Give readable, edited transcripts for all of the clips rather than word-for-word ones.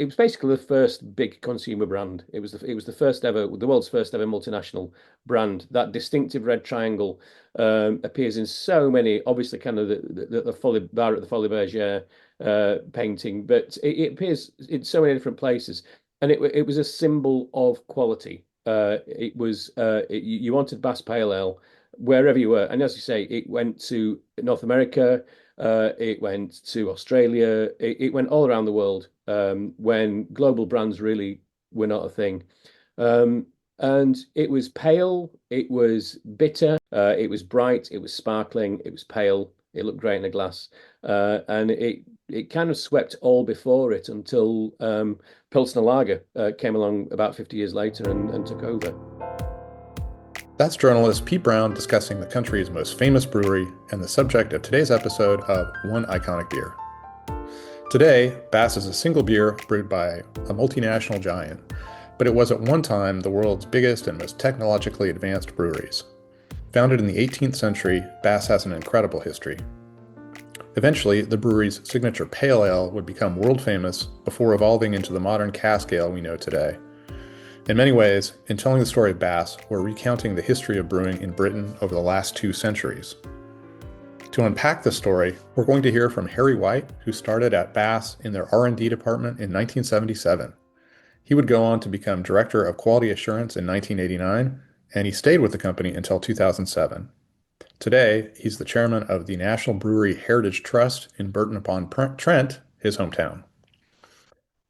it was basically the first big consumer brand. It was the first ever, the world's first ever multinational brand. That distinctive red triangle appears in so many, obviously, kind of the Folie Bar at the Folie Bergère painting, but it appears in so many different places, and it was a symbol of quality. You wanted Bass Pale Ale wherever you were, and as you say, it went to North America. It went to Australia. It went all around the world when global brands really were not a thing. And it was pale, it was bitter, it was bright, it was sparkling, it was pale. It looked great in a glass, and it kind of swept all before it until Pilsner Lager came along about 50 years later and took over. That's journalist Pete Brown discussing the country's most famous brewery and the subject of today's episode of One Iconic Beer. Today, Bass is a single beer brewed by a multinational giant, but it was at one time the world's biggest and most technologically advanced breweries. Founded in the 18th century, Bass has an incredible history. Eventually, the brewery's signature pale ale would become world famous before evolving into the modern cask ale we know today. In many ways, in telling the story of Bass, we're recounting the history of brewing in Britain over the last 2 centuries. To unpack this story, we're going to hear from Harry White, who started at Bass in their R&D department in 1977. He would go on to become Director of Quality Assurance in 1989, and he stayed with the company until 2007. Today, he's the chairman of the National Brewery Heritage Trust in Burton Upon Trent, his hometown.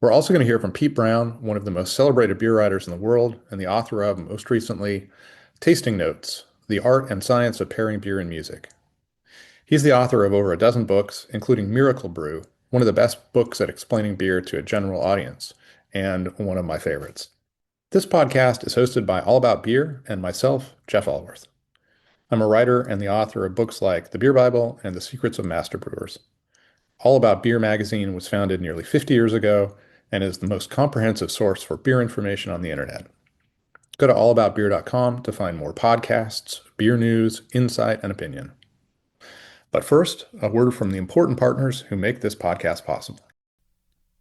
We're also going to hear from Pete Brown, one of the most celebrated beer writers in the world, and the author of, most recently, Tasting Notes, The Art and Science of Pairing Beer and Music. He's the author of over a dozen books, including Miracle Brew, one of the best books at explaining beer to a general audience, and one of my favorites. This podcast is hosted by All About Beer and myself, Jeff Allworth. I'm a writer and the author of books like The Beer Bible and The Secrets of Master Brewers. All About Beer magazine was founded nearly 50 years ago and is the most comprehensive source for beer information on the internet. Go to allaboutbeer.com to find more podcasts, beer news, insight, and opinion. But first, a word from the important partners who make this podcast possible.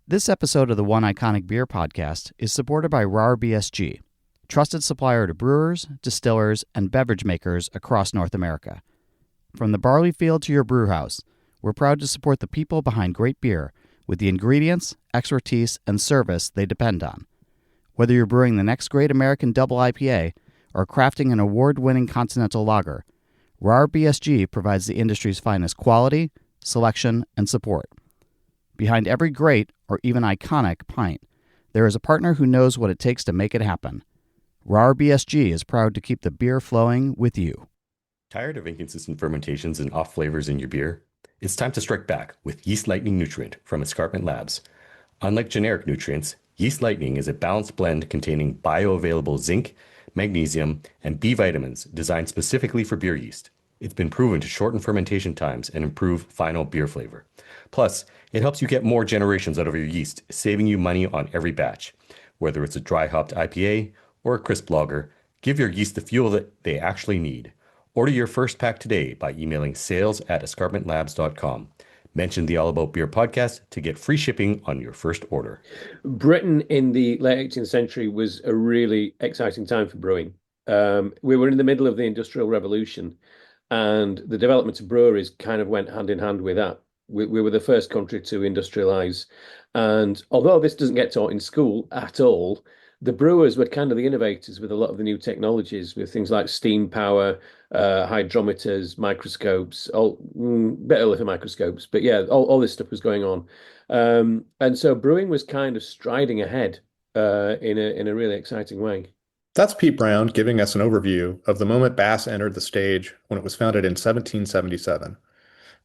This episode of the One Iconic Beer podcast is supported by RAR BSG, trusted supplier to brewers, distillers, and beverage makers across North America. From the barley field to your brewhouse, we're proud to support the people behind great beer with the ingredients, expertise, and service they depend on. Whether you're brewing the next great American double IPA or crafting an award-winning continental lager, RAR BSG provides the industry's finest quality, selection, and support. Behind every great, or even iconic, pint, there is a partner who knows what it takes to make it happen. RAR BSG is proud to keep the beer flowing with you. Tired of inconsistent fermentations and off flavors in your beer? It's time to strike back with Yeast Lightning Nutrient from Escarpment Labs. Unlike generic nutrients, Yeast Lightning is a balanced blend containing bioavailable zinc, magnesium, and B vitamins designed specifically for beer yeast. It's been proven to shorten fermentation times and improve final beer flavor. Plus, it helps you get more generations out of your yeast, saving you money on every batch. Whether it's a dry hopped IPA or a crisp lager, give your yeast the fuel that they actually need. Order your first pack today by emailing sales@escarpmentlabs.com. Mention the All About Beer podcast to get free shipping on your first order. Britain in the late 18th century was a really exciting time for brewing. We were in the middle of the Industrial Revolution, and the development of breweries kind of went hand in hand with that. We were the first country to industrialize. And although this doesn't get taught in school at all, the brewers were kind of the innovators with a lot of the new technologies, with things like steam power, hydrometers, microscopes, bit early for microscopes, but yeah, all this stuff was going on. And so brewing was kind of striding ahead in a really exciting way. That's Pete Brown giving us an overview of the moment Bass entered the stage when it was founded in 1777.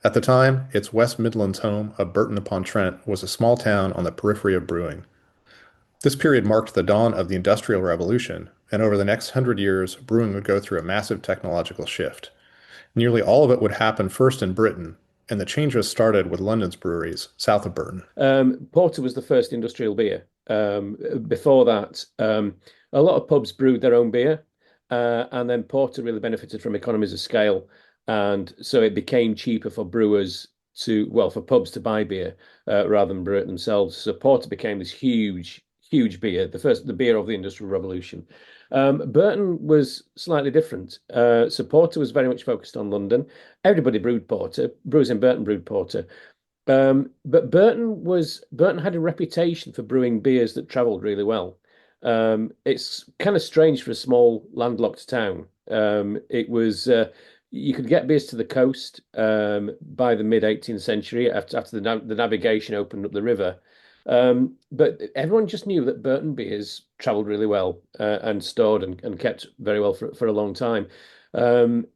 At the time, its West Midlands home of Burton Upon Trent was a small town on the periphery of brewing. This period marked the dawn of the Industrial Revolution, and over the next 100 years, brewing would go through a massive technological shift. Nearly all of it would happen first in Britain, and the changes started with London's breweries south of Burton. Porter was the first industrial beer. Before that, a lot of pubs brewed their own beer, and then porter really benefited from economies of scale, and so it became cheaper for brewers for pubs to buy beer rather than brew it themselves. So porter became this huge beer, the beer of the Industrial Revolution. Burton was slightly different. So porter was very much focused on London. Everybody brewed porter. Brewers in Burton brewed porter. But Burton had a reputation for brewing beers that travelled really well. It's kind of strange for a small landlocked town. It was You could get beers to the coast by the mid 18th century after the navigation opened up the river. But everyone just knew that Burton beers travelled really well and stored and kept very well for a long time. Um,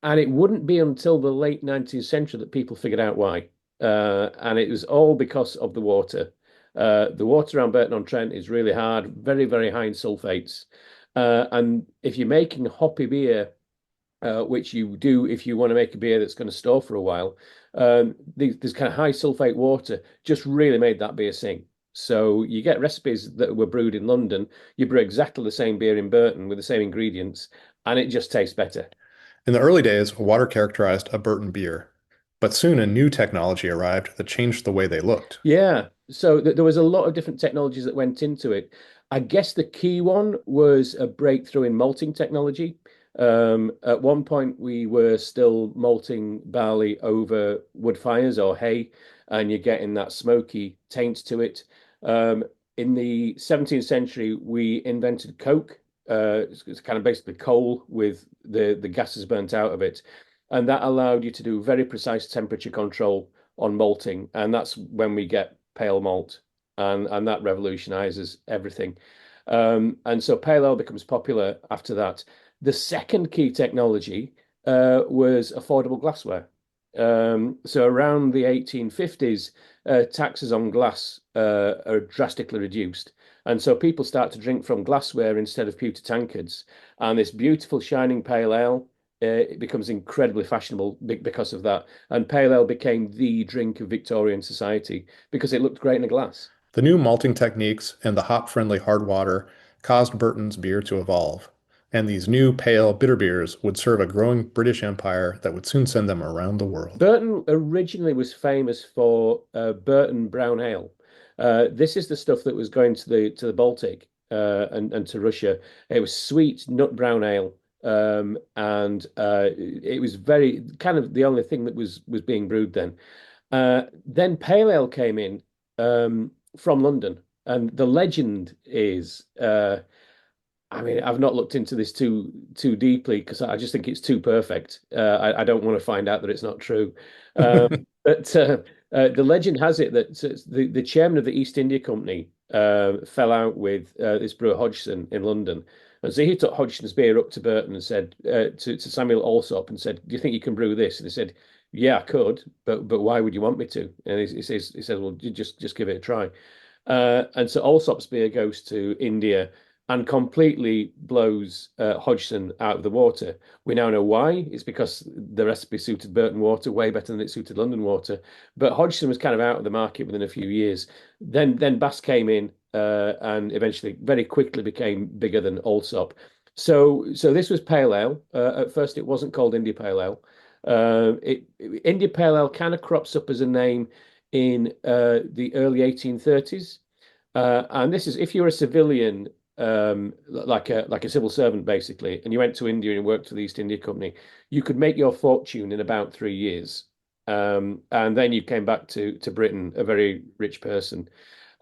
and it wouldn't be until the late 19th century that people figured out why. And it was all because of the water. The water around Burton on Trent is really hard, very, very high in sulfates. And if you're making hoppy beer, which you do if you want to make a beer that's going to store for a while, this kind of high sulfate water just really made that beer sing. So you get recipes that were brewed in London, you brew exactly the same beer in Burton with the same ingredients, and it just tastes better. In the early days, water characterized a Burton beer, but soon a new technology arrived that changed the way they looked. Yeah. So there was a lot of different technologies that went into it. I guess the key one was a breakthrough in malting technology. At one point, we were still malting barley over wood fires or hay, and you're getting that smoky taint to it. Um, in the 17th century, we invented coke. It's kind of basically coal with the gases burnt out of it, and that allowed you to do very precise temperature control on malting, and that's when we get pale malt, and that revolutionizes everything. And so pale ale becomes popular after that. The second key technology was affordable glassware. So around the 1850s, taxes on glass are drastically reduced. And so people start to drink from glassware instead of pewter tankards. And this beautiful shining pale ale, it becomes incredibly fashionable because of that. And pale ale became the drink of Victorian society because it looked great in a glass. The new malting techniques and the hop-friendly hard water caused Burton's beer to evolve, and these new pale bitter beers would serve a growing British Empire that would soon send them around the world. Burton originally was famous for Burton brown ale. This is the stuff that was going to the Baltic and to Russia. It was sweet nut brown ale, and it was very kind of the only thing that was being brewed then. Then pale ale came in from London, and the legend is. I mean, I've not looked into this too deeply because I just think it's too perfect. I don't want to find out that it's not true. Um, but the legend has it that the chairman of the East India Company fell out with this brewer Hodgson in London. And so he took Hodgson's beer up to Burton and said to Samuel Alsop and said, "Do you think you can brew this?" And he said, "Yeah, I could, but why would you want me to?" And he says, "Well, just give it a try." And so Alsop's beer goes to India and completely blows Hodgson out of the water. We now know why. It's because the recipe suited Burton water way better than it suited London water. But Hodgson was kind of out of the market within a few years. Then Bass came in and eventually very quickly became bigger than Allsop. So this was pale ale. At first, it wasn't called India Pale Ale. India Pale Ale kind of crops up as a name in the early 1830s. And this is if you're a civilian, like a civil servant basically, and you went to India and worked for the East India Company, you could make your fortune in about 3 years. And then you came back to Britain, a very rich person.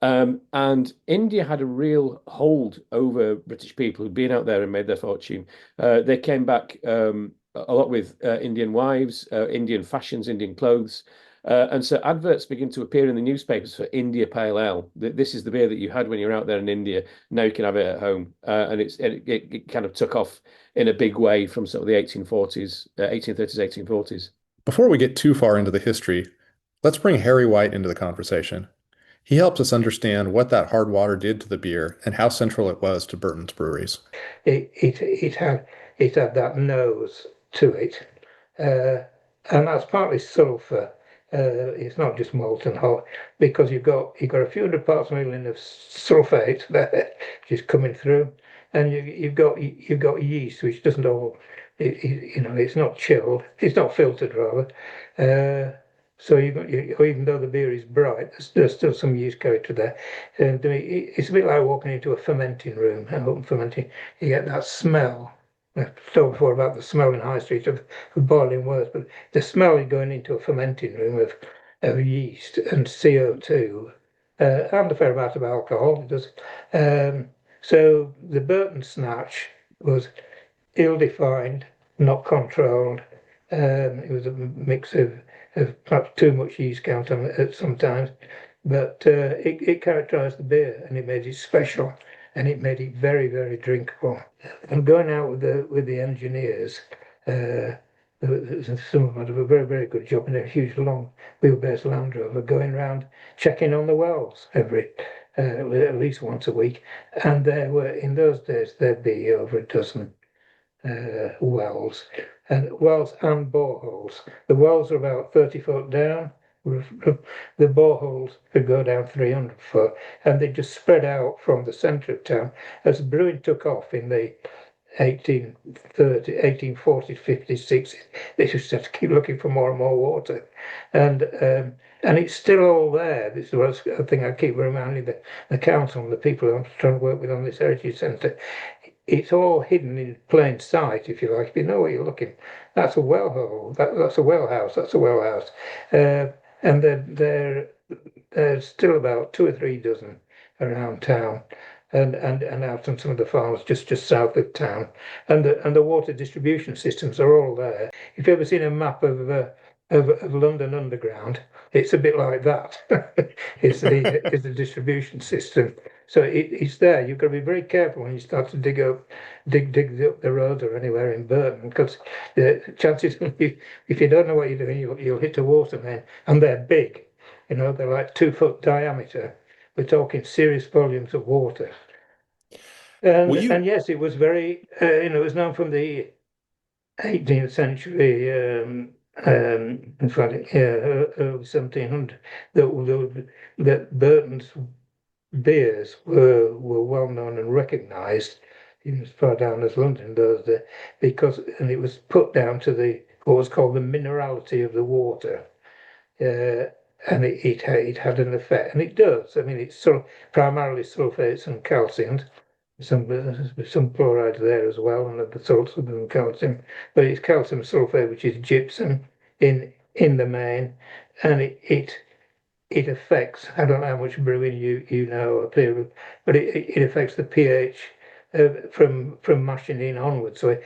And India had a real hold over British people who'd been out there and made their fortune. They came back a lot with Indian wives, Indian fashions, Indian clothes. And so adverts begin to appear in the newspapers for India Pale Ale. This is the beer that you had when you were out there in India. Now you can have it at home. And it kind of took off in a big way from sort of the 1840s, 1830s, 1840s. Before we get too far into the history, let's bring Harry White into the conversation. He helps us understand what that hard water did to the beer and how central it was to Burton's breweries. It had that nose to it, and that's partly sulfur. It's not just molten hot because you've got a few hundred parts per million of sulfate there, which is coming through, and you've got yeast, which doesn't all, it's not chilled, it's not filtered rather. So even though the beer is bright, there's still some yeast character there. And it's a bit like walking into a fermenting room, an open fermenting. You get that smell. I've told before about the smell in High Street of boiling worse, but the smell of going into a fermenting room of yeast and CO2, and a fair amount of alcohol. It does. So the Burton snatch was ill-defined, not controlled. It was a mix of perhaps too much yeast count on it at sometimes, but it characterised the beer and it made it special and it made it very, very drinkable. And going out with the engineers, some of them did a very, very good job in a huge long wheelbase Land Rover going around checking on the wells at least once a week. And there were, in those days, there'd be over a dozen wells and boreholes. The wells are about 30 foot down. The boreholes could go down 300 foot, and they just spread out from the centre of town. As brewing took off in the 1830, 1840s, 50s, 60s, they just had to keep looking for more and more water. And it's still all there. This is a thing I keep reminding the council and the people I'm trying to work with on this heritage centre. It's all hidden in plain sight, if you like. If you know where you're looking, that's a well hole. That's a well house. That's a well house. And there's still about 2 or 3 dozen around town, and out on some of the farms just south of town. And the water distribution systems are all there. If you've ever seen a map of London Underground, it's a bit like that. It's the distribution system. So it's there. You've got to be very careful when you start to dig up the roads or anywhere in Burton, because the chances if you don't know what you're doing, you'll hit a water main, and they're big. They're like 2 foot diameter. We're talking serious volumes of water. And yes, it was very it was known from the 18th century. In fact, yeah, early 1700, that Burton's beers were well known and recognised, even as far down as London those days, and it was put down to what was called the minerality of the water, and it had an effect, and it does. I mean, it's primarily sulfates and calciums, some chloride there as well, and the salts of the calcium, but it's calcium sulfate, which is gypsum in the main, and it affects, I don't know how much brewing you know or clear with, but it affects the pH from mashing in onwards. So it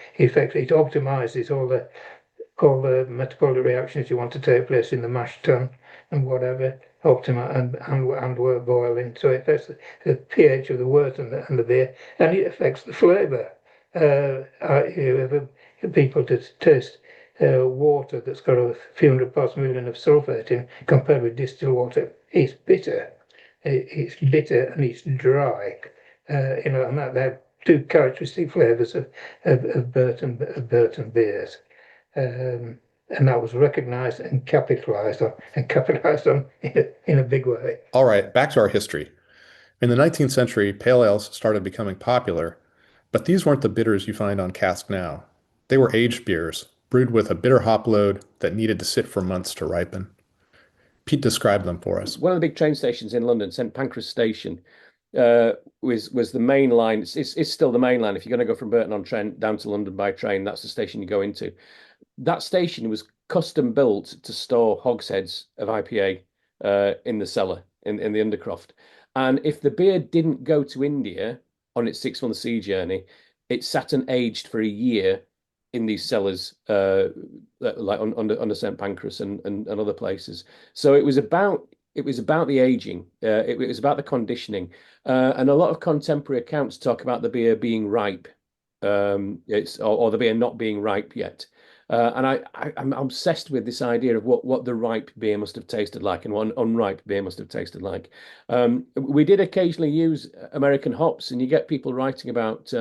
optimizes all the metabolic reactions you want to take place in the mash tun and whatever, and wort boiling. So it affects the pH of the wort and the beer, and it affects the flavour. People to taste water that's got a few hundred parts per million of sulfate in, compared with distilled water, it's bitter. It's bitter and it's dry. And that they're two characteristic flavours of Burton beers. And that was recognised and capitalised on in a big way. All right, back to our history. In the 19th century, pale ales started becoming popular, but these weren't the bitters you find on cask now. They were aged beers, brewed with a bitter hop load that needed to sit for months to ripen. Pete described them for us. One of the big train stations in London, St Pancras Station, was the main line. It's still the main line. If you're going to go from Burton on Trent down to London by train, that's the station you go into. That station was custom built to store hogsheads of IPA in the cellar, in the Undercroft. And if the beer didn't go to India on its 6-month sea journey, it sat and aged for a year in these cellars, like under St Pancras and other places. So it was about the aging, it was about the conditioning, and a lot of contemporary accounts talk about the beer being ripe, or the beer not being ripe yet. And I'm obsessed with this idea of what the ripe beer must have tasted like and what an unripe beer must have tasted like. We did occasionally use American hops, and you get people writing about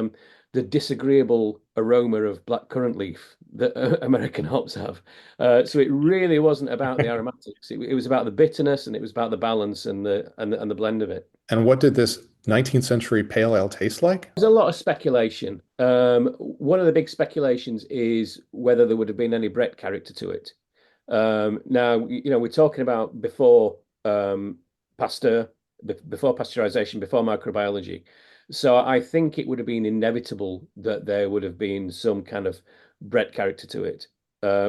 the disagreeable aroma of blackcurrant leaf that American hops have. So it really wasn't about the aromatics. It was about the bitterness, and it was about the balance and the blend of it. And what did this 19th century pale ale taste like? There's a lot of speculation. One of the big speculations is whether there would have been any Brett character to it. Now, we're talking about before Pasteur, before pasteurization, before microbiology. So I think it would have been inevitable that there would have been some kind of Brett character to it.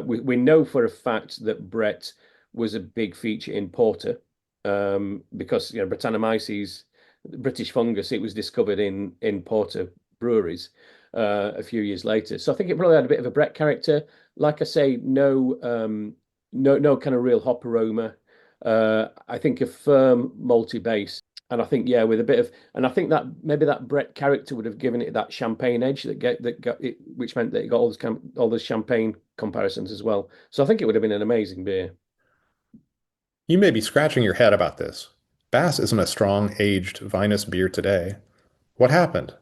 We know for a fact that Brett was a big feature in porter, because Brettanomyces, the British fungus, it was discovered in porter breweries a few years later. So I think it probably had a bit of a Brett character. Like I say, no kind of real hop aroma. I think a firm malty base, and I think with a bit of, and I think that maybe that Brett character would have given it that champagne edge that got it, which meant that it got all those champagne comparisons as well. So I think it would have been an amazing beer. You may be scratching your head about this. Bass isn't a strong, aged, vinous beer today. What happened?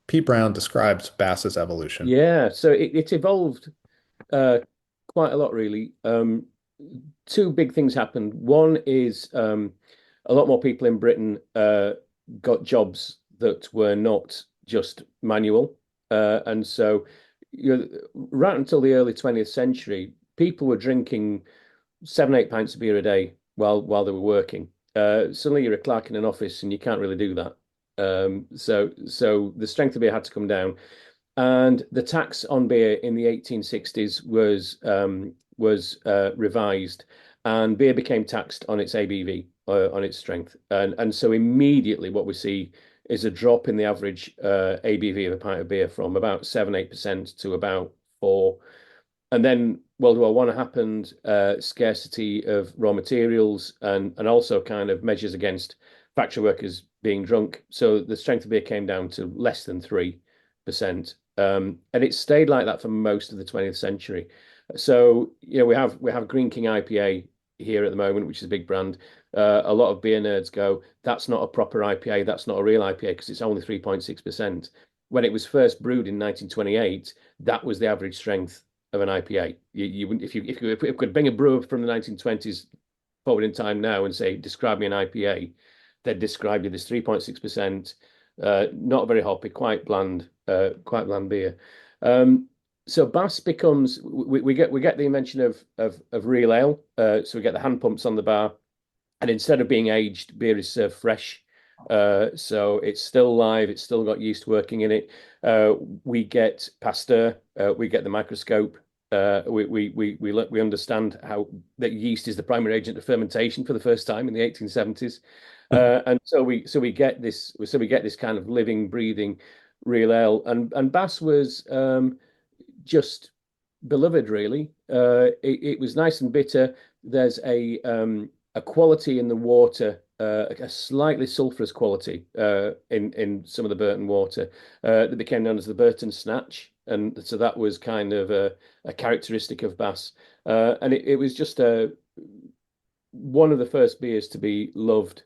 Pete Brown describes Bass's evolution. Yeah, so it evolved quite a lot, really. Two big things happened. One is a lot more people in Britain got jobs that were not just manual, and so right until the early 20th century, people were drinking 7, 8 pints of beer a day while they were working. Suddenly, you're a clerk in an office, and you can't really do that. So the strength of beer had to come down. And the tax on beer in the 1860s was revised, and beer became taxed on its ABV, on its strength, and so immediately what we see is a drop in the average ABV of a pint of beer from about 7, 8% to about 4. And then World War One happened, scarcity of raw materials, and also kind of measures against factory workers being drunk. So the strength of beer came down to less than 3%. And it stayed like that for most of the 20th century. So we have Green King IPA here at the moment, which is a big brand. A lot of beer nerds go, that's not a proper IPA, that's not a real IPA because it's only 3.6%. When it was first brewed in 1928, that was the average strength of an IPA. You wouldn't, if you could bring a brewer from the 1920s forward in time now and say, describe me an IPA, they'd describe you this 3.6%, not very hoppy, quite bland beer. So Bass becomes, we get the invention of real ale. So we get the hand pumps on the bar, and instead of being aged, beer is served fresh. So it's still live, it's still got yeast working in it. We get Pasteur, we get the microscope. We understand how that yeast is the primary agent of fermentation for the first time in the 1870s. And so we get this kind of living, breathing real ale, and Bass was just beloved, really. It was nice and bitter. There's a quality in the water, a slightly sulfurous quality in some of the Burton water that became known as the Burton Snatch, and so that was kind of a characteristic of Bass, and it was just one of the first beers to be loved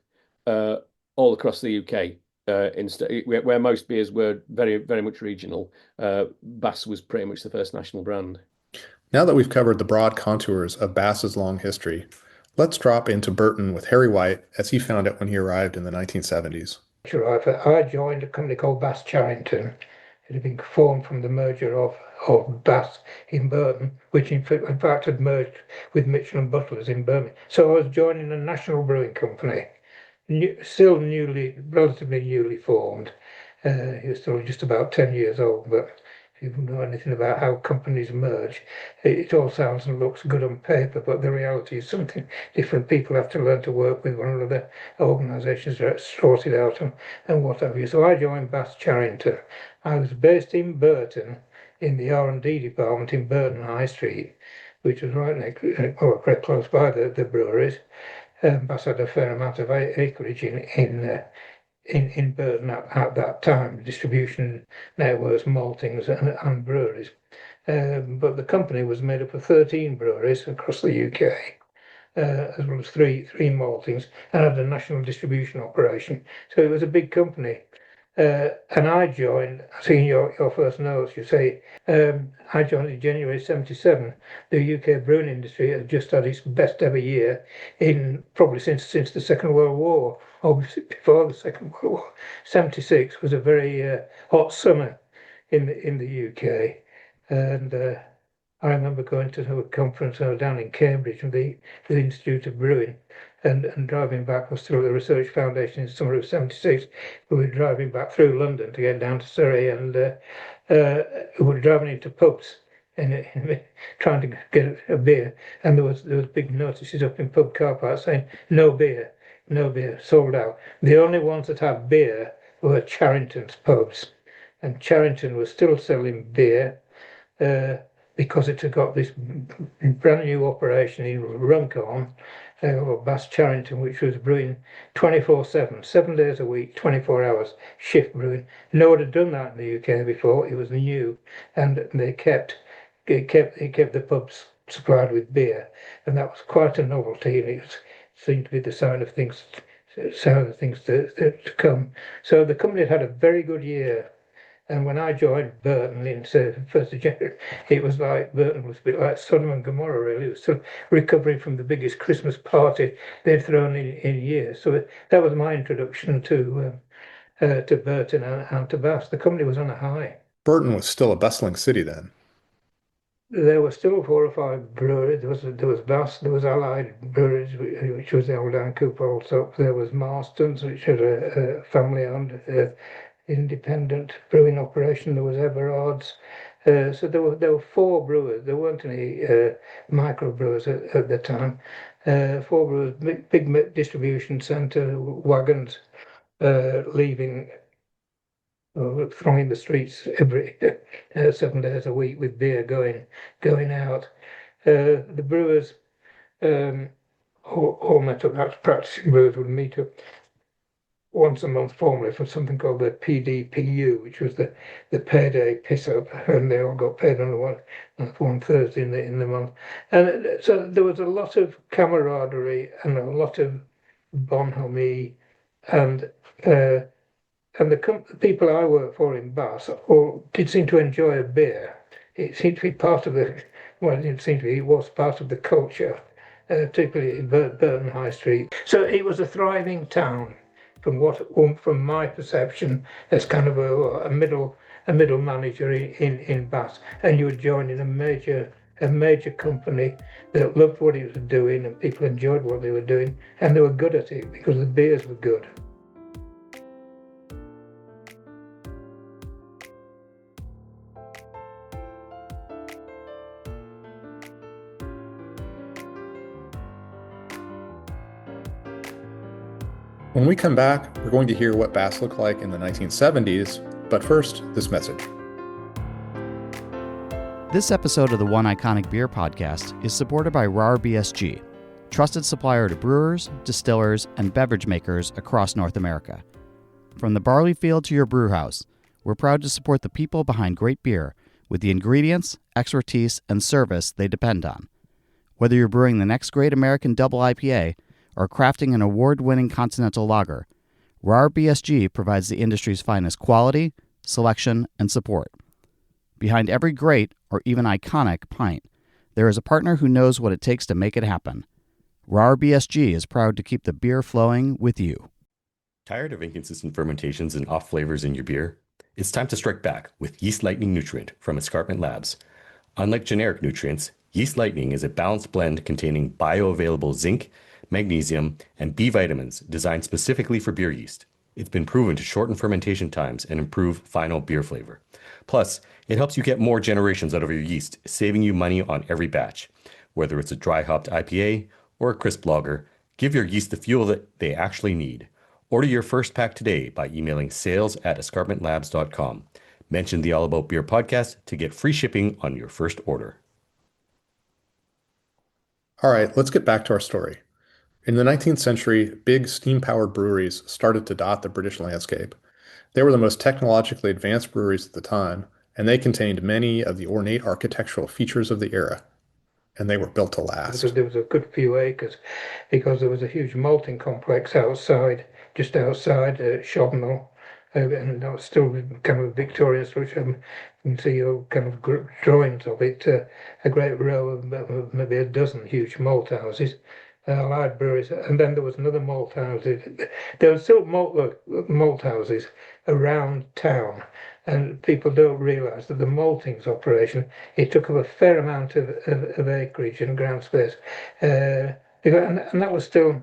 all across the UK. Where most beers were very, very much regional, Bass was pretty much the first national brand. Now that we've covered the broad contours of Bass's long history, let's drop into Burton with Harry White as he found it when he arrived in the 1970s. I joined a company called Bass Charrington. It had been formed from the merger of Bass in Burton, which in fact had merged with Mitchell and Butlers in Birmingham. So I was joining a national brewing company, still relatively newly formed. He was still just about 10 years old, but if you know anything about how companies merge, it all sounds and looks good on paper, but the reality is something different. People have to learn to work with one another, organisations are sorted out and what have you. So I joined Bass Charrington. I was based in Burton in the R&D department in Burton High Street, which was right next, very close by the breweries. Bass had a fair amount of acreage in Burton at that time, distribution networks, maltings and breweries. But the company was made up of 13 breweries across the UK, as well as three maltings, and had a national distribution operation. So it was a big company. And I joined, seeing your first notes, you say, I joined in January 77. The UK brewing industry had just had its best ever year probably since the Second World War, obviously before the Second World War. 76 was a very hot summer in the UK. And I remember going to a conference down in Cambridge with the Institute of Brewing, and driving back. I was still at the Research Foundation in the summer of '76. We were driving back through London to get down to Surrey, and we were driving into pubs and trying to get a beer. And there was big notices up in pub car parks saying no beer, no beer, sold out. The only ones that had beer were Charrington's pubs, and Charrington was still selling beer. Uh, because it had got this brand new operation in Runcorn, or Bass Charrington, which was brewing 24/7, 7 days a week, 24 hours, shift brewing. No one had done that in the UK before. It was new, and they kept the pubs supplied with beer, and that was quite a novelty, and it seemed to be the sign of things to come. So the company had a very good year. And when I joined Burton in 1st of January, it was like Burton was a bit like Sodom and Gomorrah, really. It was still recovering from the biggest Christmas party they'd thrown in years. So that was my introduction to Burton and to Bass. The company was on a high. Burton was still a bustling city then. There were still 4 or 5 breweries. There was Bass, there was Allied Breweries, which was the old Down Cooper also. There was Marston's, which was a family-owned independent brewing operation. There was Everard's. So there were 4 brewers. There weren't any micro brewers at the time. 4 brewers, big distribution centre, wagons leaving, thronging the streets every 7 days a week with beer going out. The brewers all met up. That's practicing brewers would meet up once a month formally for something called the PDPU, which was the payday piss up, and they all got paid on one Thursday in the month. And so there was a lot of camaraderie and a lot of bonhomie, and the people I worked for in Bath all did seem to enjoy a beer. It seemed to be part of well, it didn't seem to be, it was part of the culture, particularly in Burton High Street. So it was a thriving town, from my perception as kind of a middle manager in Bath, and you were joining a major company that loved what it was doing, and people enjoyed what they were doing, and they were good at it because the beers were good. When we come back, we're going to hear what Bass looked like in the 1970s, but first, this message. This episode of the One Iconic Beer podcast is supported by RAR BSG, trusted supplier to brewers, distillers, and beverage makers across North America. From the barley field to your brew house, we're proud to support the people behind great beer with the ingredients, expertise, and service they depend on. Whether you're brewing the next great American double IPA or crafting an award-winning continental lager, RAR BSG provides the industry's finest quality, selection, and support. Behind every great, or even iconic, pint, there is a partner who knows what it takes to make it happen. RAR BSG is proud to keep the beer flowing with you. Tired of inconsistent fermentations and off flavors in your beer? It's time to strike back with Yeast Lightning Nutrient from Escarpment Labs. Unlike generic nutrients, Yeast Lightning is a balanced blend containing bioavailable zinc, magnesium, and B vitamins designed specifically for beer yeast. It's been proven to shorten fermentation times and improve final beer flavor. Plus, it helps you get more generations out of your yeast, saving you money on every batch. Whether it's a dry hopped IPA or a crisp lager, give your yeast the fuel that they actually need. Order your first pack today by emailing sales@escarpmentlabs.com. Mention the All About Beer podcast to get free shipping on your first order. All right, let's get back to our story. In the 19th century, big steam-powered breweries started to dot the British landscape. They were the most technologically advanced breweries at the time, and they contained many of the ornate architectural features of the era. And they were built to last. There was a good few acres because there was a huge malting complex just outside Shobnall, and that was still kind of a Victorian structure. You can see your kind of drawings of it, a great row of maybe a dozen huge malt houses Allied breweries, and then there was another malt house. There were still malt houses around town, and people don't realise that the maltings operation, it took up a fair amount of acreage and ground space, and that was still.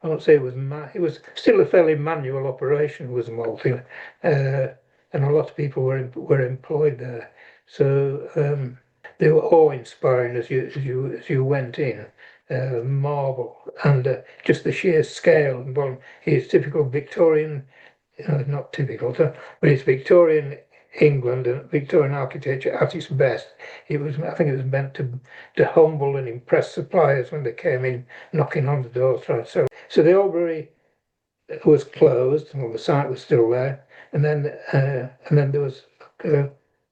I won't say it was still a fairly manual operation. Was malting, and a lot of people were employed there. So they were awe-inspiring as you went in. Marble and just the sheer scale. Well, it's typical Victorian, not typical, but it's Victorian England and Victorian architecture at its best. I think it was meant to humble and impress suppliers when they came in knocking on the doors. Right? So the old brewery was closed. Well, the site was still there, and then there was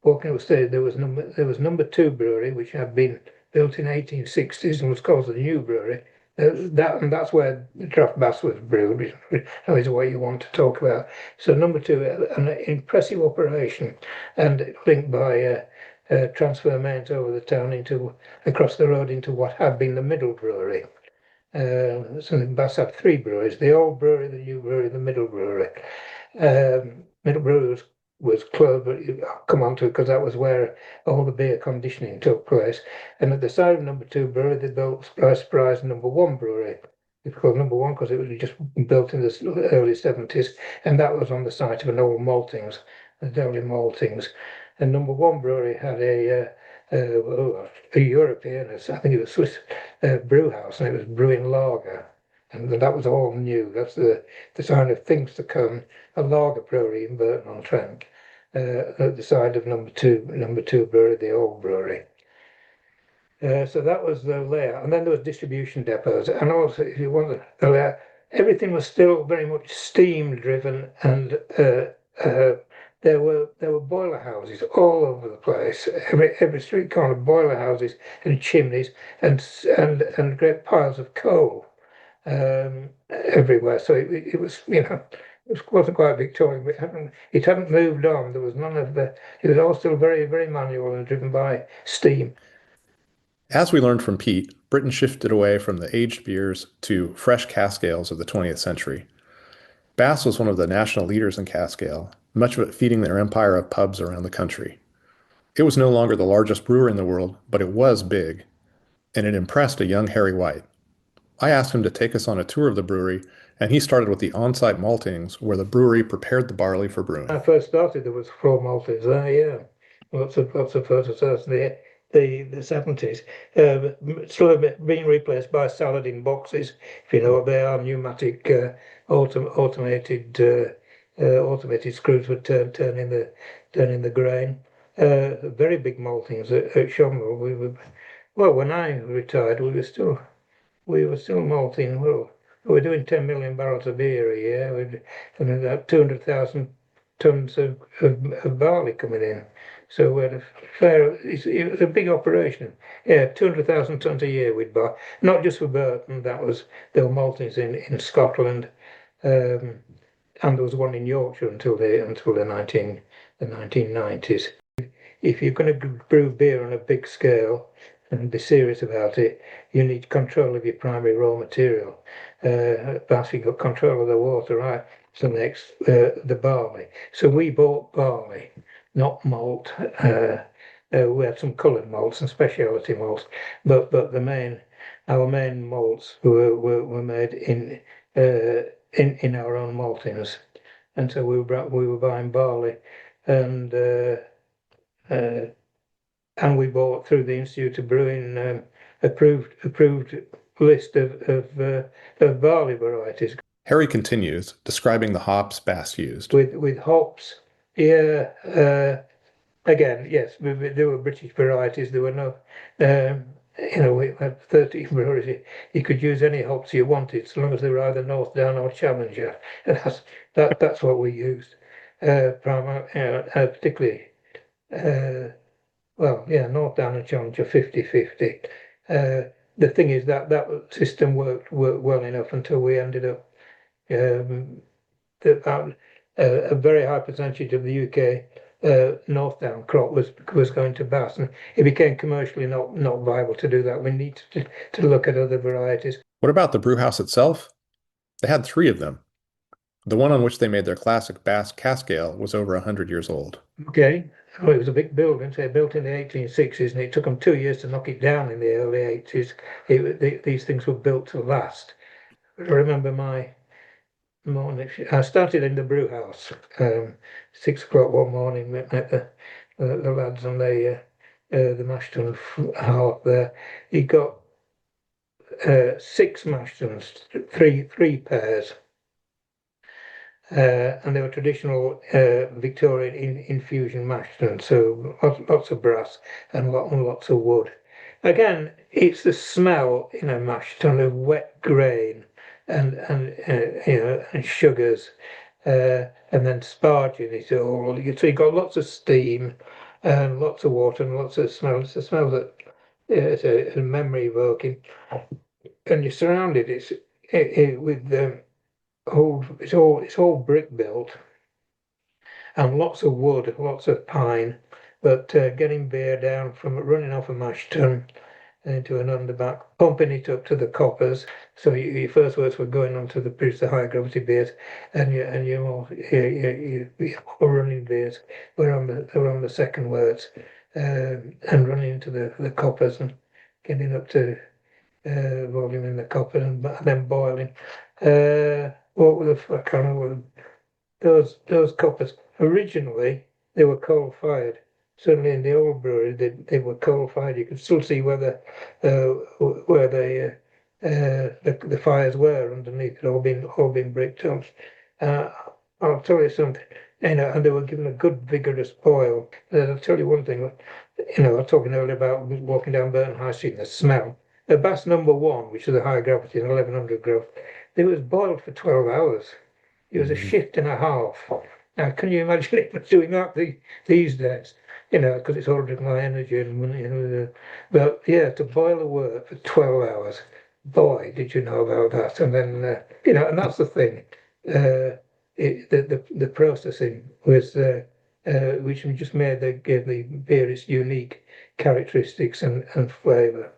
walking up the stairs. There was number two brewery, which had been built in 1860s and was called the New Brewery. That's where the draft bass was brewed, which is what you want to talk about. So number two, an impressive operation, and linked by transfer mains over the town across the road into what had been the Middle Brewery. So Bass had three breweries: the old brewery, the new brewery, the middle brewery. Middle brewery was closed, but I'll come on to it because that was where all the beer conditioning took place. And at the side of number two brewery, they built Surprise number one brewery. It's called number one because it was just built in the early 70s, and that was on the site of an old maltings, the Dowley Maltings. And number one brewery had a European, I think it was Swiss brew house, and it was brewing lager, and that was all new. That's the sign of things to come. A lager brewery in Burton on Trent, at the side of number two brewery, the old brewery. So that was the layout, and then there was distribution depots, and also if you want the layout, everything was still very much steam driven, and there were boiler houses all over the place. Every street corner, boiler houses and chimneys and great piles of coal everywhere. So it was, it wasn't quite Victorian, but it hadn't moved on. There was none of the. It was all still very, very manual and driven by steam. As we learned from Pete, Britain shifted away from the aged beers to fresh cask ales of the 20th century. Bass was one of the national leaders in cask ale, much of it feeding their empire of pubs around the country. It was no longer the largest brewer in the world, but it was big, and it impressed a young Harry White. I asked him to take us on a tour of the brewery, and he started with the on-site maltings, where the brewery prepared the barley for brewing. When I first started, there was 4 maltings there, yeah. Lots of photos. The 70s, still being replaced by salad in boxes. If you know what they are, pneumatic, automated screws would turn in the grain. Very big maltings at Shomwell. When I retired, we were still malting. Well, we were doing 10 million barrels of beer a year. We had about 200,000 tons of barley coming in. So we had it was a big operation. Yeah, 200,000 tons a year we'd buy. Not just for Burton, there were maltings in Scotland, and there was one in Yorkshire until the 1990s. If you're going to brew beer on a big scale and be serious about it, you need control of your primary raw material. Plus you've got control of the water, right? So next, the barley. So we bought barley, not malt. We had some coloured malts and specialty malts, but our main malts were made in our own maltings, and so we were buying barley, and we bought through the Institute of Brewing approved list of barley varieties. Harry continues, describing the hops Bass used. With hops, yeah. Again, yes, there were British varieties. There were no, we had 13 breweries. You could use any hops you wanted, so long as they were either North Down or Challenger. And that's what we used, particularly. North Down and Challenger 50-50. The thing is that system worked well enough until we ended up about a very high percentage of the UK North Down crop was going to Bass, and it became commercially not viable to do that. We need to look at other varieties. What about the brew house itself? They had three of them. The one on which they made their classic Bass cask ale was over 100 years old. Okay. Oh, it was a big building. So they built in the 1860s, and it took them 2 years to knock it down in the early 80s. These things were built to last. I remember my morning. I started in the brew house. 6 o'clock one morning. Met the lads on the mash tun half there. He got six mash tuns, three pairs. And they were traditional Victorian infusion mash tuns, so lots of brass and lots of wood. Again, it's the smell in a mash tun of wet grain and sugars, and then sparge in it all. So you got lots of steam and lots of water and lots of smell. It's a smell that is a memory evoking, and you're surrounded. With it's all brick built and lots of wood, lots of pine. But getting beer down from running off a mash tun into an underback, pumping it up to the coppers. So your first words were going on to produce the high gravity beers, and your running beers were on the second words, and running into the coppers and getting up to volume in the copper and then boiling. What were I can't remember those coppers. Originally, they were coal fired. Certainly in the old brewery, they were coal fired. You could still see where the fires were underneath. It all been bricked up. Uh, I'll tell you something. And they were given a good vigorous boil. I'll tell you one thing. I was talking earlier about walking down Burton High Street and the smell. Bass number one, which is a high gravity and 1100 growth, it was boiled for 12 hours. It was a shift and a half. Now, can you imagine it doing that these days? Because it's all driven by energy and money. But yeah, to boil a wort for 12 hours, boy, did you know about that. And then, and that's the thing. The processing was, which just gave the beer its unique characteristics and flavour.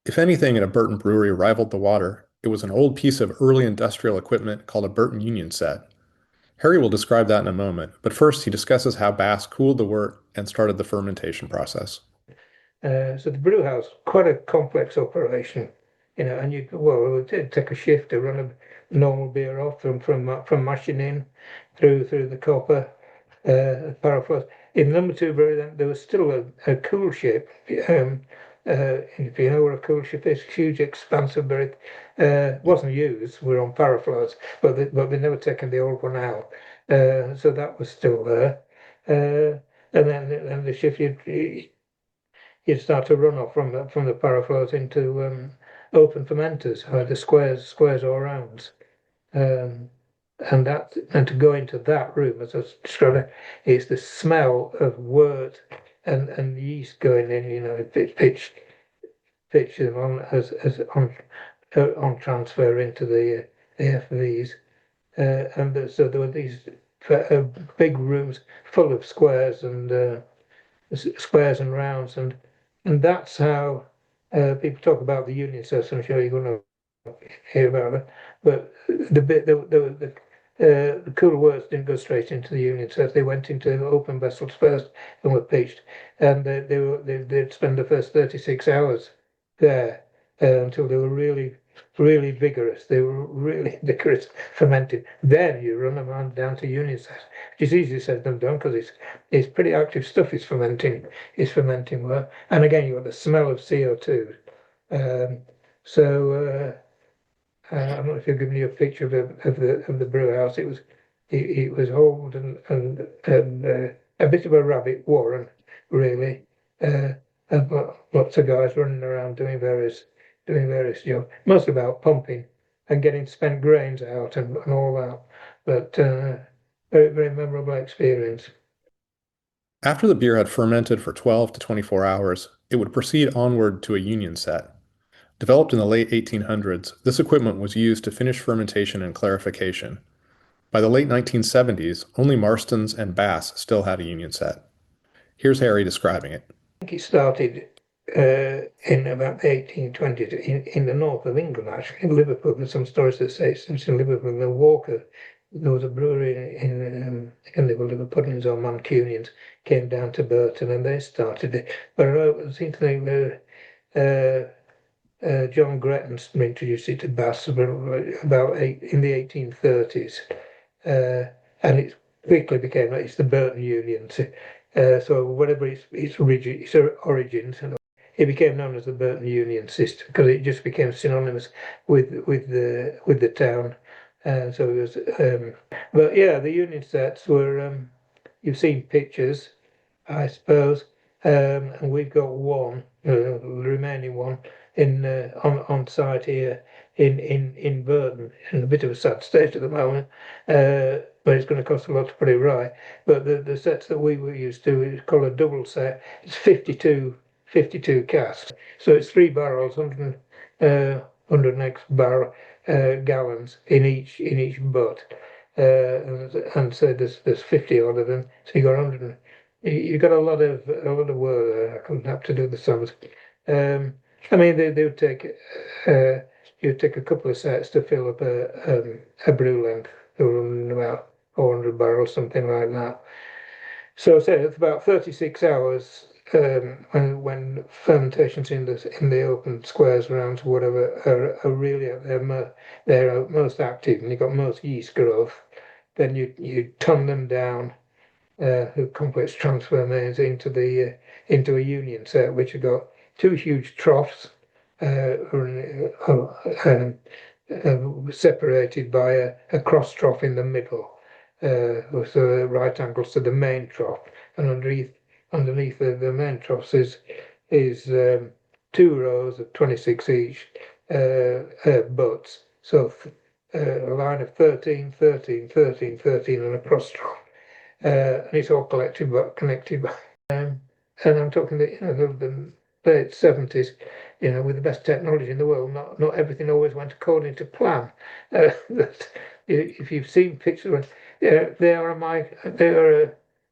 If anything in a Burton brewery rivaled the water, it was an old piece of early industrial equipment called a Burton Union set. Harry will describe that in a moment, but first he discusses how Bass cooled the wort and started the fermentation process. So the brew house, quite a complex operation, and it would take a shift to run a normal beer off from mashing in through the copper, paraflow. In number two brewery, then there was still a cool ship. If you know what a cool ship is, huge, expansive brewery. Wasn't used. We're on paraflows, but they've never taken the old one out. So that was still there. And then the shift you'd start to run off from the paraflows into open fermenters, either squares or rounds. Um, and to go into that room, as I was describing, it's the smell of wort and yeast going in. Pitch them on as on transfer into the FVs, so there were these big rooms full of squares and rounds, and that's how people talk about the union system. I'm sure you're going to hear about that, but the cooler worts didn't go straight into the union cells. They went into open vessels first and were pitched, and they'd spend the first 36 hours there until they were really, really vigorous. They were really vigorous fermenting. Then you run them on down to union cells, which is easier said than done because it's pretty active stuff. It's fermenting. It's fermenting well, and again you got the smell of CO2. Um, so. I don't know if you're giving you a picture of the brew house. It was old and a bit of a rabbit warren, really. And lots of guys running around doing various jobs, mostly about pumping and getting spent grains out and all that. But very, very memorable experience. After the beer had fermented for 12 to 24 hours, it would proceed onward to a union set. Developed in the late 1800s, this equipment was used to finish fermentation and clarification. By the late 1970s, only Marston's and Bass still had a union set. Here's Harry describing it. I think it started in about the 1820s in the north of England, actually, in Liverpool. There's some stories that say it's in Liverpool. The Walker, there was a brewery in they were Liverpudlians or Mancunians, came down to Burton and they started it. But I seem to think that John Gretton introduced it to Bass in the 1830s, and it quickly became like it's the Burton Union. So whatever its origins, it became known as the Burton Union system because it just became synonymous with the town. So it was, but yeah, the Union sets were. You've seen pictures, I suppose, and we've got one, the remaining one, on site here in Burton, in a bit of a sad state at the moment, but it's going to cost a lot to put it right. But the sets that we were used to is called a double set. It's 52 casks, so it's 3 barrels, 100 next barrel gallons in each butt. And so there's 50 odd of them, so you got 100. You got a lot of work. I couldn't have to do the sums. I mean, they would take you'd take a couple of sets to fill up a brew length. They were running about 400 barrels, something like that. So say it's about 36 hours when fermentations in the open squares, rounds, whatever, are really at their most active, and you've got most yeast growth. Then you ton them down who complex transfer mains into a union set, which have got 2 huge troughs separated by a cross trough in the middle, so right angles to the main trough, and underneath the main troughs is 2 rows of 26 each butts, so a line of 13, 13, 13, 13, and a cross trough. And it's all connected by, and I'm talking the late 70s, with the best technology in the world. Not everything always went according to plan. That if you've seen pictures, they are a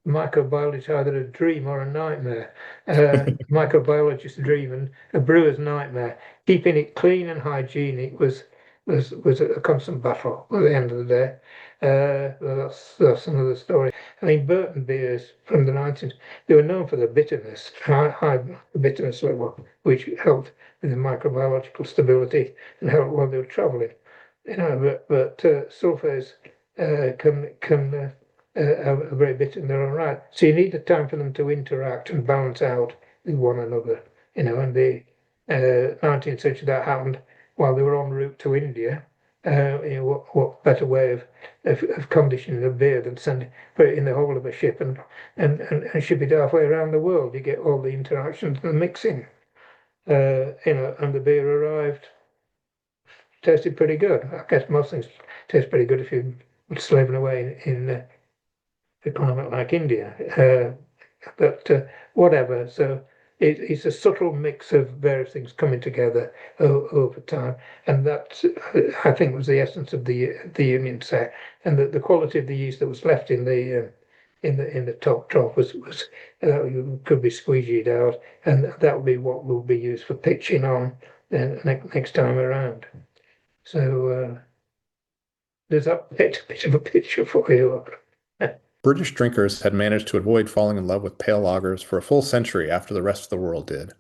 microbiologist, either a dream or a nightmare. Microbiologist's dream and a brewer's nightmare. Keeping it clean and hygienic was a constant battle at the end of the day. That's another story. I mean, Burton beers from the 19th, they were known for their bitterness, high bitterness level, which helped with the microbiological stability and helped while they were travelling. But sulfates are very bitter in their own right. So you need the time for them to interact and balance out with one another. In the 19th century that happened while they were en route to India. What better way of conditioning a beer than put it in the hold of a ship and ship it halfway around the world? You get all the interactions and the mixing, and the beer arrived, tasted pretty good. I guess most things taste pretty good if you're slaving away in a climate like India. But whatever. So it's a subtle mix of various things coming together over time, and that I think was the essence of the union set, and the quality of the yeast that was left in the top trough was could be squeegeed out, and that will be what will be used for pitching on next time around. So there's a bit of a picture for you. British drinkers had managed to avoid falling in love with pale lagers for a full century after the rest of the world did.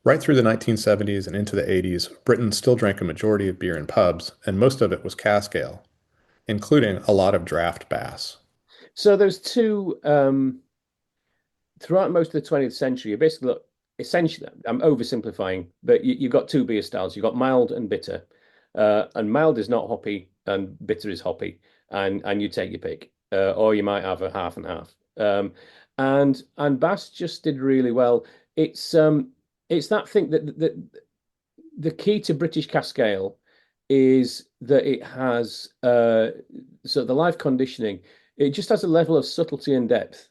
Right through the 1970s and into the 80s, Britain still drank a majority of beer in pubs, and most of it was cask ale, including a lot of draft Bass. So there's two throughout most of the 20th century. You basically look essentially. I'm oversimplifying, but you've got two beer styles. You've got mild and bitter, and mild is not hoppy, and bitter is hoppy, and you take your pick. Or you might have a half and half. And Bass just did really well. It's that thing that the key to British cask ale is that it has so the live conditioning. It just has a level of subtlety and depth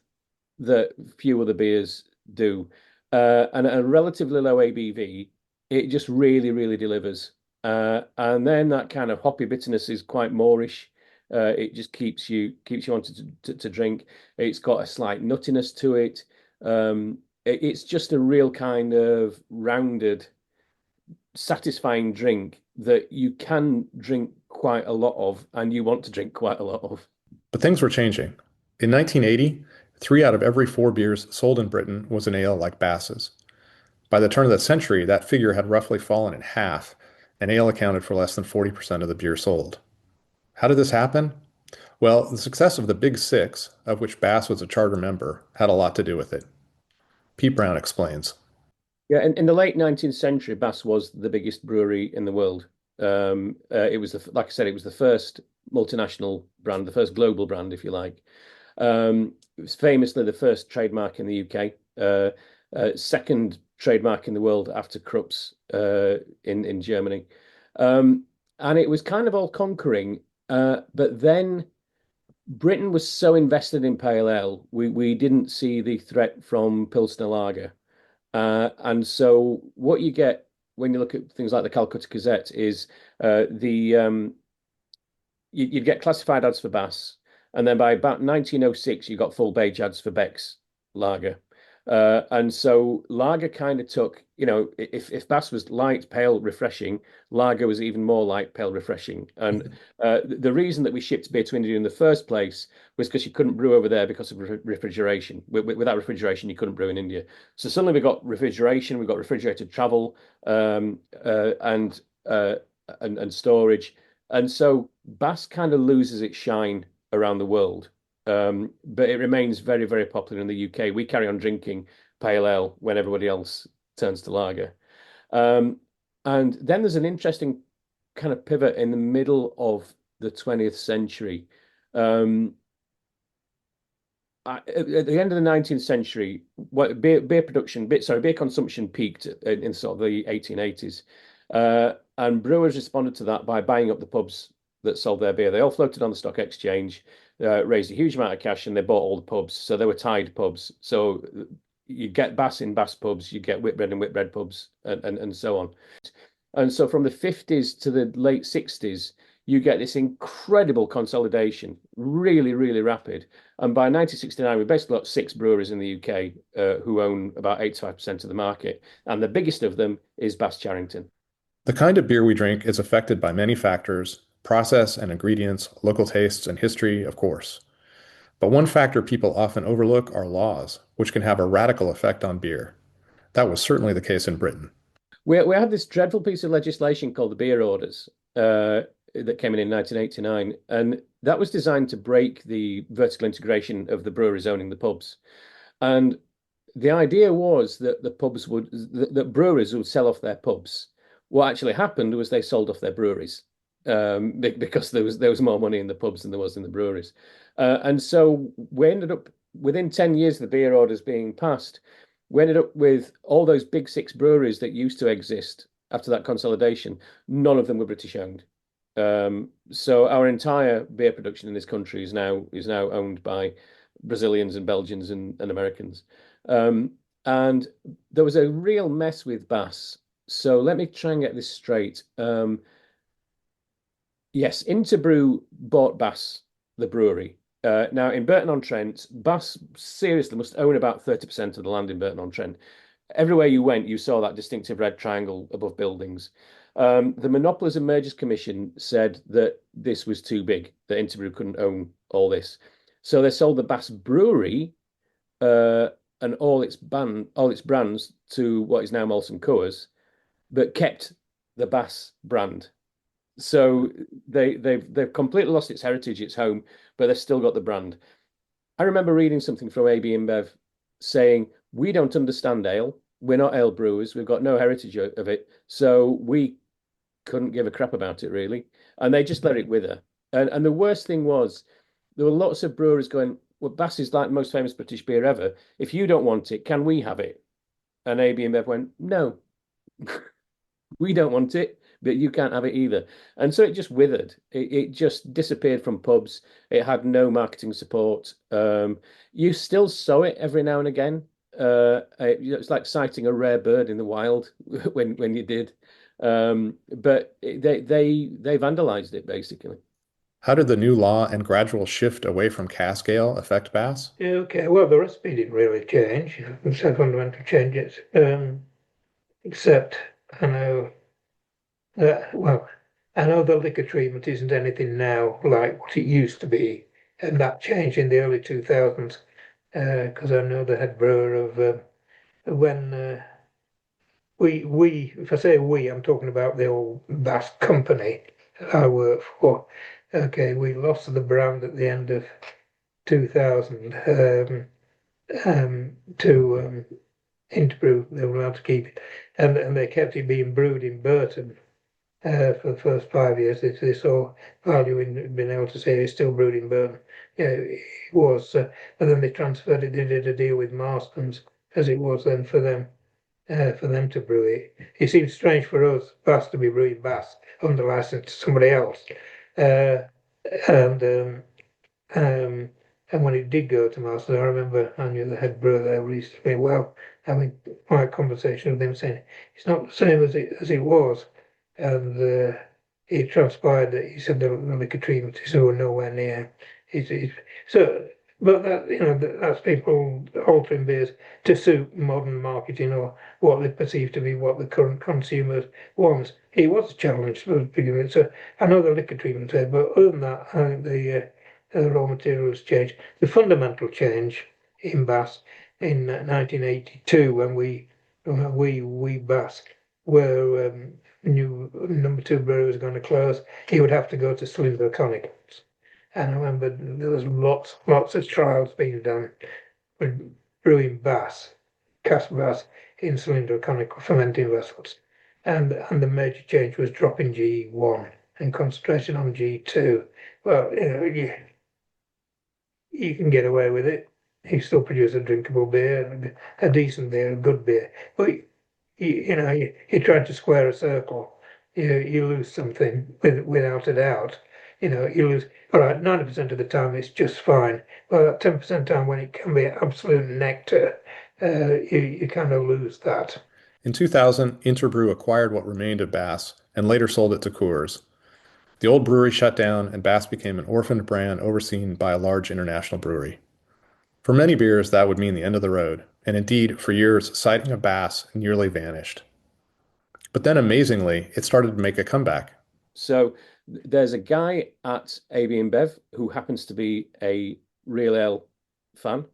that few other beers do, and at a relatively low ABV, it just really delivers. And then that kind of hoppy bitterness is quite moreish. It just keeps you wanting to drink. It's got a slight nuttiness to it. It's just a real kind of rounded, satisfying drink that you can drink quite a lot of, and you want to drink quite a lot of. But things were changing. In 1980, 3 out of every 4 beers sold in Britain was an ale like Bass's. By the turn of the century, that figure had roughly fallen in half, and ale accounted for less than 40% of the beer sold. How did this happen? Well, the success of the Big Six, of which Bass was a charter member, had a lot to do with it. Pete Brown explains. Yeah, in the late 19th century, Bass was the biggest brewery in the world. It was like I said, it was the first multinational brand, the first global brand, if you like. It was famously the first trademark in the UK, second trademark in the world after Krupp's in Germany, and it was kind of all conquering. But then Britain was so invested in pale ale, we didn't see the threat from Pilsner Lager. And so what you get when you look at things like the Calcutta Gazette is the you'd get classified ads for Bass, and then by about 1906 you got full page ads for Beck's Lager. And so Lager kind of took, if Bass was light, pale, refreshing, Lager was even more light, pale, refreshing. And the reason that we shipped beer to India in the first place was because you couldn't brew over there because of refrigeration. Without refrigeration, you couldn't brew in India. So suddenly we got refrigeration, we got refrigerated travel, and storage. And so Bass kind of loses its shine around the world. But it remains very, very popular in the UK. We carry on drinking pale ale when everybody else turns to lager. And then there's an interesting kind of pivot in the middle of the 20th century. At the end of the 19th century, beer production, beer consumption peaked in sort of the 1880s. And brewers responded to that by buying up the pubs that sold their beer. They all floated on the stock exchange, raised a huge amount of cash, and they bought all the pubs. So they were tied pubs. So you get Bass in Bass pubs, you get Whitbread in Whitbread pubs, and so on. And so from the 50s to the late 60s, you get this incredible consolidation, really, really rapid. And by 1969, we basically got 6 breweries in the UK who own about 85% of the market. And the biggest of them is Bass Charrington. The kind of beer we drink is affected by many factors: process and ingredients, local tastes, and history, of course. But one factor people often overlook are laws, which can have a radical effect on beer. That was certainly the case in Britain. We had this dreadful piece of legislation called the Beer Orders that came in 1989, and that was designed to break the vertical integration of the breweries owning the pubs. And the idea was that that breweries would sell off their pubs. What actually happened was they sold off their breweries because there was more money in the pubs than there was in the breweries. And so we ended up, within 10 years of the beer orders being passed, we ended up with all those big 6 breweries that used to exist after that consolidation. None of them were British owned. So our entire beer production in this country is now owned by Brazilians and Belgians and Americans. And there was a real mess with Bass. So let me try and get this straight. Yes, Interbrew bought Bass, the brewery. Now, in Burton on Trent, Bass seriously must own about 30% of the land in Burton on Trent. Everywhere you went, you saw that distinctive red triangle above buildings. The Monopolies and Mergers Commission said that this was too big, that Interbrew couldn't own all this. So they sold the Bass Brewery and all its brands to what is now Molson Coors, but kept the Bass brand. So they've completely lost its heritage, its home, but they've still got the brand. I remember reading something from AB InBev saying, we don't understand ale. We're not ale brewers. We've got no heritage of it. So we couldn't give a crap about it, really. And they just let it wither. And the worst thing was, there were lots of brewers going, well, Bass is like the most famous British beer ever. If you don't want it, can we have it? And AB InBev went, no, we don't want it, but you can't have it either. And so it just withered. It just disappeared from pubs. It had no marketing support. You still saw it every now and again. It's like sighting a rare bird in the wild when you did. But they vandalized it, basically. How did the new law and gradual shift away from cask ale affect Bass? Yeah, okay, well, the recipe didn't really change. It's a fundamental changes, except I know well, I know the liquor treatment isn't anything now like what it used to be, and that changed in the early 2000s. Because I know the head brewer of when if I say we, I'm talking about the old Bass company I work for. Okay, we lost the brand at the end of 2000 to Interbrew. They were allowed to keep it, and they kept it being brewed in Burton for the first 5 years. They saw value in being able to say it's still brewed in Burton. Yeah, it was, and then they transferred it. They did a deal with Marston's as it was then for them to brew it. It seems strange for us, Bass, to be brewing Bass under license to somebody else. Uh, and um, and when it did go to Marston, I remember I knew the head brewer there recently well, having quite a conversation with him saying it's not the same as it was. And it transpired that he said the liquor treatment is nowhere near. It's so, but that that's people altering beers to suit modern marketing or what they perceive to be what the current consumer wants. It was a challenge for the beginning. So I know the liquor treatment there, but other than that, I think the raw materials changed. The fundamental change in Bass in 1982 when we Bass were new number two brewery was going to close, he would have to go to cylinder conicals. And I remember there was lots of trials being done with brewing Bass, cask Bass in cylinder conical fermenting vessels. And the major change was dropping G1 and concentration on G2. Well, you can get away with it. You still produce a drinkable beer, a decent beer, a good beer. But you try to square a circle, you lose something without a doubt. You lose. All right, 90% of the time it's just fine. Well, that 10% time when it can be absolute nectar, you kind of lose that. In 2000, Interbrew acquired what remained of Bass and later sold it to Coors. The old brewery shut down, and Bass became an orphaned brand overseen by a large international brewery. For many beers, that would mean the end of the road, and indeed, for years, sighting of Bass nearly vanished. But then, amazingly, it started to make a comeback. So there's a guy at AB InBev who happens to be a real ale fan,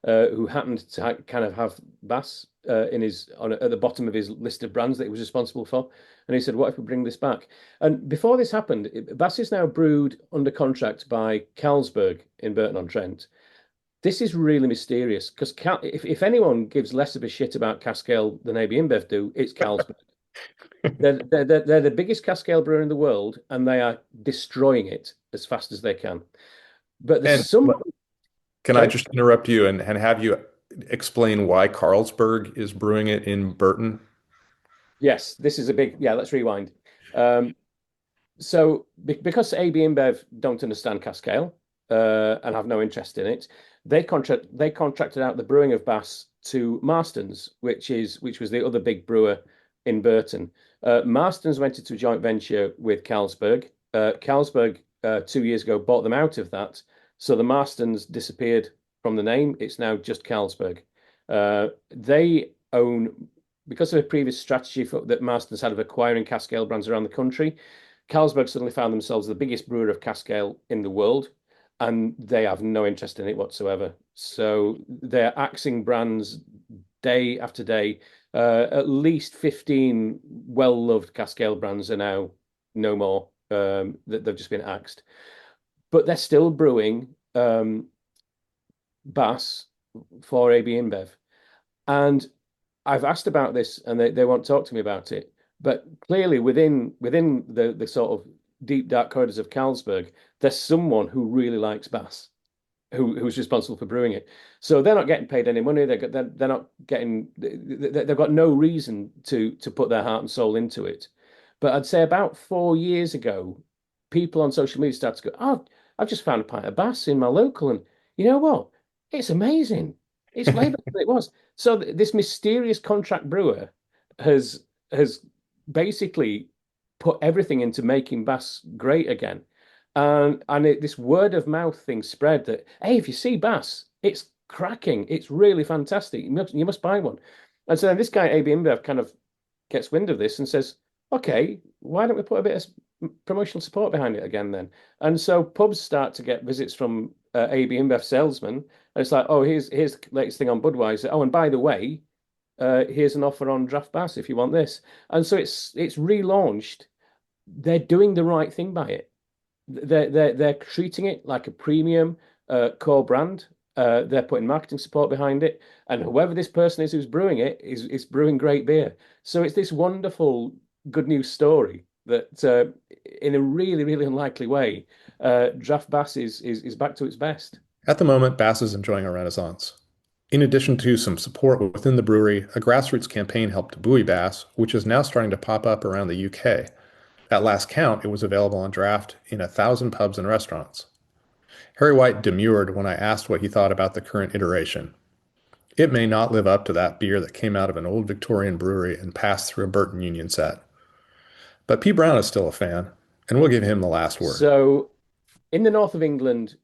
who happened to kind of have Bass in at the bottom of his list of brands that he was responsible for, and he said, "What if we bring this back?" And before this happened, Bass is now brewed under contract by Carlsberg in Burton on Trent. This is really mysterious because if anyone gives less of a shit about cask ale than AB InBev do, it's Carlsberg. They're the biggest cask ale brewer in the world, and they are destroying it as fast as they can. But there's And some. can I Sorry? just interrupt you and have you explain why Carlsberg is brewing it in Burton? Yes, this is a big. Yeah, let's rewind. Um, so because AB InBev don't understand cask ale and have no interest in it, they contracted out the brewing of Bass to Marston's, which was the other big brewer in Burton. Marston's went into a joint venture with Carlsberg. Carlsberg 2 years ago bought them out of that, so the Marston's disappeared from the name. It's now just Carlsberg. They own because of a previous strategy that Marston's had of acquiring cask ale brands around the country. Carlsberg suddenly found themselves the biggest brewer of cask ale in the world, and they have no interest in it whatsoever. So they're axing brands day after day. At least 15 well-loved cask ale brands are now no more. That they've just been axed. But they're still brewing Bass for AB InBev. And I've asked about this and they won't talk to me about it. But clearly within the sort of deep dark corridors of Carlsberg, there's someone who really likes Bass, who's responsible for brewing it. So they're not getting paid any money. They're not getting. They've got no reason to put their heart and soul into it. But I'd say about 4 years ago, people on social media started to go, "Oh, I've just found a pint of Bass in my local, and you know what? It's amazing. It's way better than it was." So this mysterious contract brewer has basically put everything into making Bass great again. This word of mouth thing spread that, hey, if you see bass, it's cracking. It's really fantastic. You must buy one. And so then this guy, AB InBev, kind of gets wind of this and says, okay, why don't we put a bit of promotional support behind it again then? And so pubs start to get visits from AB InBev salesmen. And it's like, oh, here's the latest thing on Budweiser. Oh, and by the way, here's an offer on draft bass if you want this. And so it's relaunched. They're doing the right thing by it. They're treating it like a premium core brand. They're putting marketing support behind it, and whoever this person is who's brewing it is brewing great beer. So it's this wonderful good news story that, in a really really unlikely way, draft bass is back to its best. At the moment, Bass is enjoying a renaissance. In addition to some support within the brewery, a grassroots campaign helped to buoy Bass, which is now starting to pop up around the UK. At last count, it was available on draft in 1,000 pubs and restaurants. Harry White demurred when I asked what he thought about the current iteration. It may not live up to that beer that came out of an old Victorian brewery and passed through a Burton Union set. But P. Brown is still a fan, and we'll give him the last word. So, in the north of England,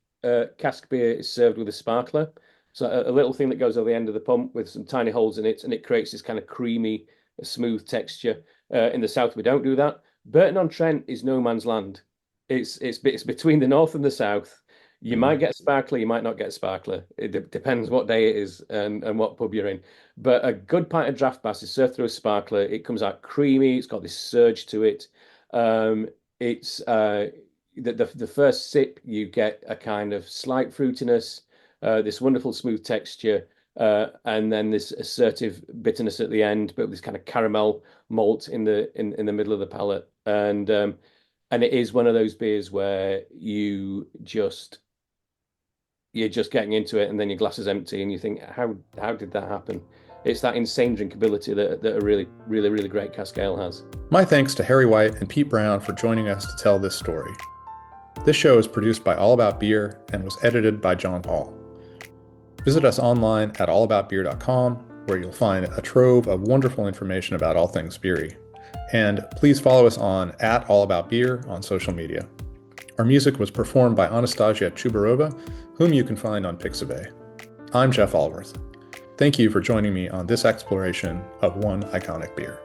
cask beer is served with a sparkler. So a little thing that goes over the end of the pump with some tiny holes in it, and it creates this kind of creamy, smooth texture. In the south, we don't do that. Burton on Trent is no man's land. It's between the north and the south. You might get a sparkler, you might not get a sparkler. It depends what day it is and what pub you're in. But a good pint of draft bass is served through a sparkler. It comes out creamy. It's got this surge to it. It's the first sip, you get a kind of slight fruitiness, this wonderful smooth texture, and then this assertive bitterness at the end, but with this kind of caramel malt in the middle of the palate. And it is one of those beers where you're just getting into it, and then your glass is empty, and you think, how did that happen? It's that insane drinkability that a really, really, really great cask ale has. My thanks to Harry White and Pete Brown for joining us to tell this story. This show is produced by All About Beer and was edited by John Paul. Visit us online at allaboutbeer.com, where you'll find a trove of wonderful information about all things beery. And please follow us on @allaboutbeer on social media. Our music was performed by Anastasia Chubarova, whom you can find on Pixabay. I'm Jeff Allworth. Thank you for joining me on this exploration of one iconic beer.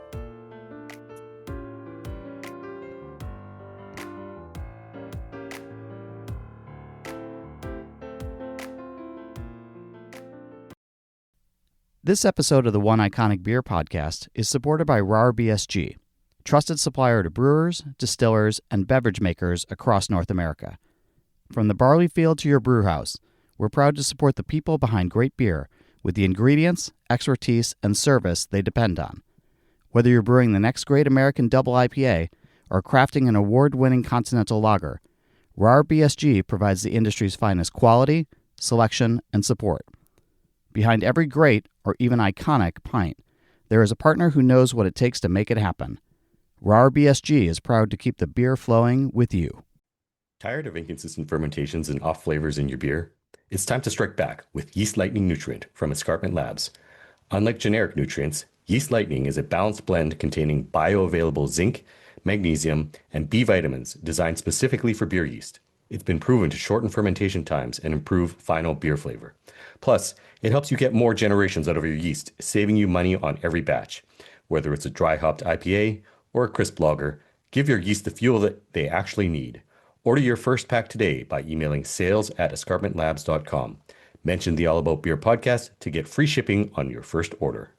This episode of the One Iconic Beer podcast is supported by RAR BSG, trusted supplier to brewers, distillers, and beverage makers across North America. From the barley field to your brew house, we're proud to support the people behind great beer with the ingredients, expertise, and service they depend on. Whether you're brewing the next great American double IPA or crafting an award-winning continental lager, RAR BSG provides the industry's finest quality, selection, and support. Behind every great, or even iconic, pint, there is a partner who knows what it takes to make it happen. RAR BSG is proud to keep the beer flowing with you. Tired of inconsistent fermentations and off flavors in your beer? It's time to strike back with Yeast Lightning Nutrient from Escarpment Labs. Unlike generic nutrients, Yeast Lightning is a balanced blend containing bioavailable zinc, magnesium, and B vitamins designed specifically for beer yeast. It's been proven to shorten fermentation times and improve final beer flavor. Plus, it helps you get more generations out of your yeast, saving you money on every batch. Whether it's a dry hopped IPA or a crisp lager, give your yeast the fuel that they actually need. Order your first pack today by emailing sales@escarpmentlabs.com. Mention the All About Beer podcast to get free shipping on your first order.